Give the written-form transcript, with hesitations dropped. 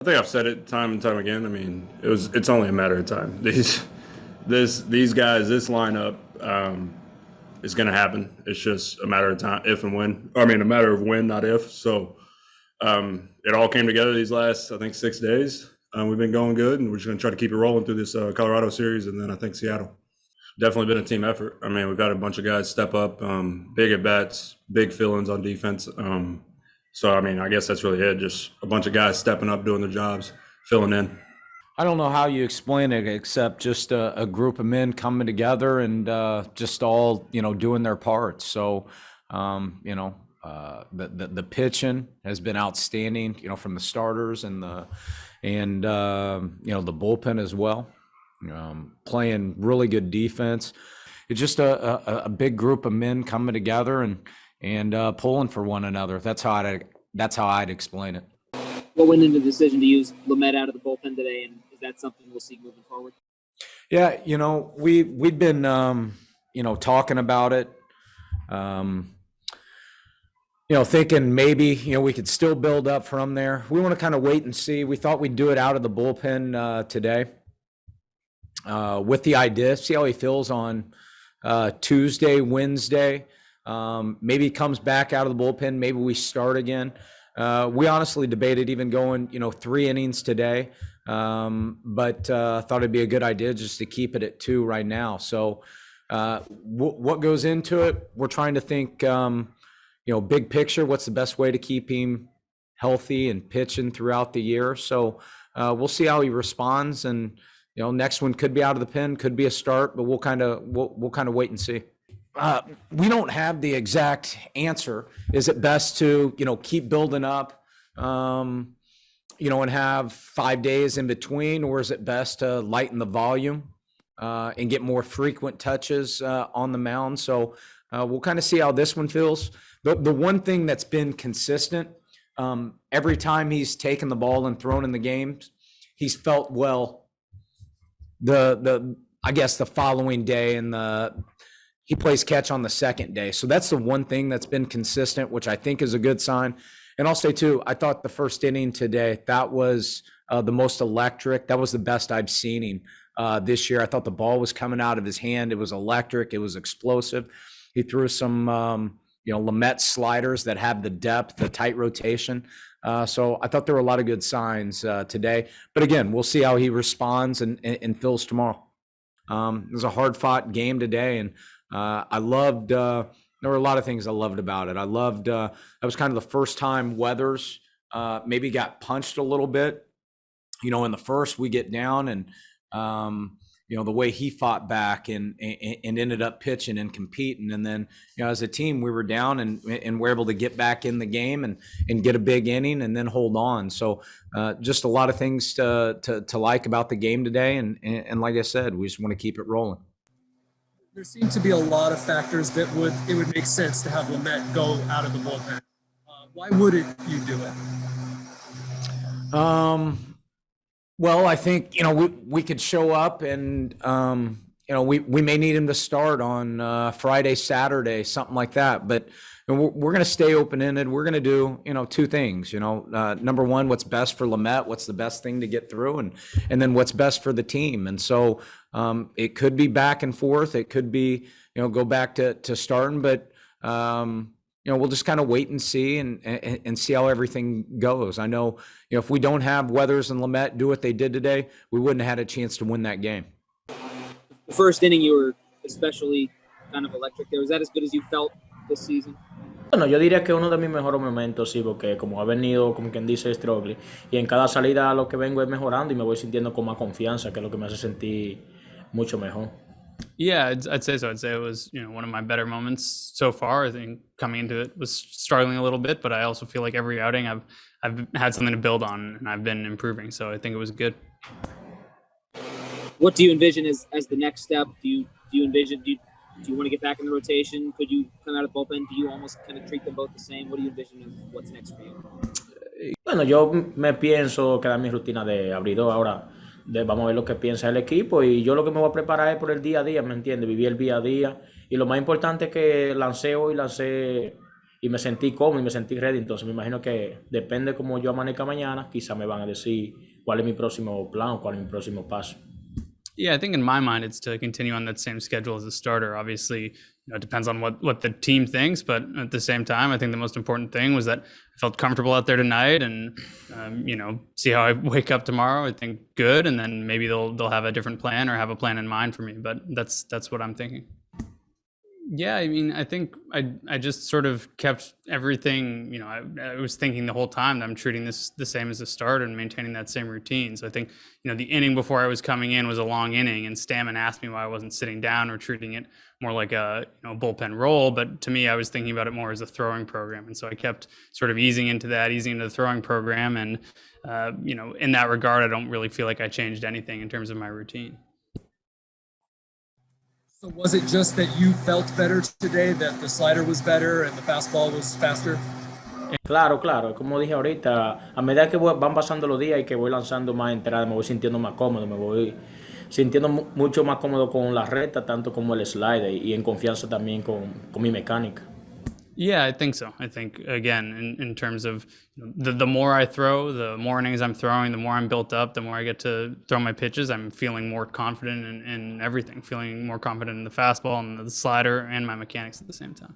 I think I've said it time and time again. I mean, it's only a matter of time. These guys, this lineup is going to happen. It's just a matter of time, if and when. I mean, a matter of when, not if. So it all came together these last, I think, 6 days. We've been going good, and we're just going to try to keep it rolling through this Colorado series, and then I think Seattle. Definitely been a team effort. I mean, we've had a bunch of guys step up, big at bats, big fill-ins on defense. So, I mean, I guess that's really it. Just a bunch of guys stepping up, doing their jobs, filling in. I don't know how you explain it except just a group of men coming together and just all, doing their parts. So, the pitching has been outstanding, from the starters and the bullpen as well. Playing really good defense. It's just a big group of men coming together and pulling for one another. That's how I'd explain it. What went into the decision to use Lumet out of the bullpen today, and is that something we'll see moving forward? Yeah, we've been talking about it. Thinking maybe we could still build up from there. We want to kind of wait and see. We thought we'd do it out of the bullpen today. With the idea, see how he feels on Tuesday, Wednesday. Maybe he comes back out of the bullpen. Maybe we start again. We honestly debated even going, 3 innings today, but thought it'd be a good idea just to keep it at 2 right now. So what goes into it? We're trying to think, big picture. What's the best way to keep him healthy and pitching throughout the year? So we'll see how he responds, and next one could be out of the pen, could be a start, but we'll kind of wait and see. We don't have the exact answer. Is it best to, keep building up, and have 5 days in between, or is it best to lighten the volume and get more frequent touches on the mound? So we'll kind of see how this one feels. The one thing that's been consistent, every time he's taken the ball and thrown in the games, he's felt well I guess the following day, and he plays catch on the second day. So that's the one thing that's been consistent, which I think is a good sign. And I'll say too, I thought the first inning today, that was the most electric. That was the best I've seen him this year. I thought the ball was coming out of his hand. It was electric. It was explosive. He threw some, Lumet sliders that have the depth, the tight rotation. So I thought there were a lot of good signs today. But again, we'll see how he responds and feels tomorrow. It was a hard-fought game today, and I loved there were a lot of things I loved about it. I loved that was kind of the first time Weathers maybe got punched a little bit. In the first, we get down, and the way he fought back and ended up pitching and competing. And then, as a team, we were down and we're able to get back in the game and get a big inning and then hold on. So just a lot of things to like about the game today. And like I said, we just want to keep it rolling. There seem to be a lot of factors that it would make sense to have Lumet go out of the bullpen. Why wouldn't you do it? Well, I think, we could show up and, we may need him to start on Friday, Saturday, something like that. But we're going to stay open-ended. We're going to do, 2 things, number one, what's best for Lumet, what's the best thing to get through, and then what's best for the team. And so it could be back and forth. It could be, go back to starting, but, we'll just kind of wait and see and see how everything goes. I know, if we don't have Weathers and Lumet do what they did today, we wouldn't have had a chance to win that game. The first inning, you were especially kind of electric there. Was that as good as you felt this season? Bueno, yo diría que uno de mis mejores momentos, sí, porque como ha venido, como quien dice, struggling, y en cada salida lo que vengo es mejorando y me voy sintiendo con más confianza, que es lo que me hace sentir mucho mejor. Yeah, I'd say so. I'd say it was, one of my better moments so far. I think coming into it was struggling a little bit, but I also feel like every outing I've had something to build on and I've been improving. So I think it was good. What do you envision as the next step? Do you want to get back in the rotation? Could you come out of the bullpen? Do you almost kind of treat them both the same? What do you envision as what's next for you? Bueno, yo me pienso quedar mi rutina de abridor ahora. Vamos a ver lo que piensa el equipo y yo lo que me voy a preparar es por el día a día, ¿me entiendes? Vivir el día a día y lo más importante es que lancé hoy, lancé y me sentí cómodo y me sentí ready. Entonces me imagino que depende cómo yo amanezca mañana, quizá me van a decir cuál es mi próximo plan o cuál es mi próximo paso. Yeah, I think in my mind it's to continue on that same schedule as a starter. Obviously, it depends on what the team thinks, but at the same time, I think the most important thing was that I felt comfortable out there tonight, and see how I wake up tomorrow. I think good, and then maybe they'll have a different plan or have a plan in mind for me. But that's what I'm thinking. Yeah, I mean, I think I just sort of kept everything, I was thinking the whole time that I'm treating this the same as a starter and maintaining that same routine. So I think, the inning before I was coming in was a long inning, and Stammen asked me why I wasn't sitting down or treating it more like a bullpen role. But to me, I was thinking about it more as a throwing program. And so I kept sort of easing into the throwing program. And, in that regard, I don't really feel like I changed anything in terms of my routine. So was it just that you felt better today, that the slider was better and the fastball was faster? Claro, claro, como dije ahorita, a medida que van pasando los días y que voy lanzando más entradas, me voy sintiendo más cómodo, me voy sintiendo mucho más cómodo con la recta, tanto como el slider, y en confianza también con mi mecánica. Yeah, I think so. I think, again, in terms of the more I throw, the more innings I'm throwing, the more I'm built up, the more I get to throw my pitches, I'm feeling more confident in everything, feeling more confident in the fastball and the slider and my mechanics at the same time.